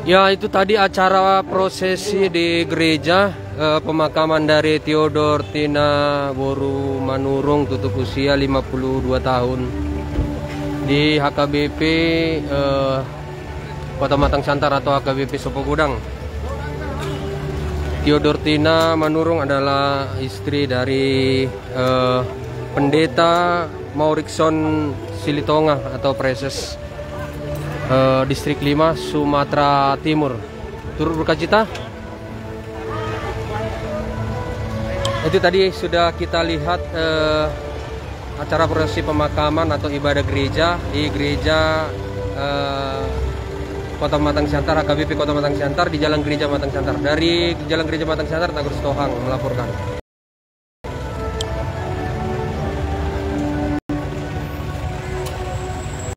Ya, itu tadi acara prosesi di gereja pemakaman dari Theodor Tina Boru Manurung, tutup usia 52 tahun di HKBP Kota Matang Siantar atau HKBP Sopo Gudang. Theodor Tina Manurung adalah istri dari Pendeta Maurikson Silitonga atau Preses Distrik 5 Sumatera Timur. Turut berkacita. Itu tadi sudah kita lihat acara prosesi pemakaman atau ibadah gereja di gereja Kota Matang Siantar, HKBP Kota Matang Siantar, di Jalan Gereja Matang Siantar. Dari Jalan Gereja Matang Siantar, Tagor Sitohang melaporkan.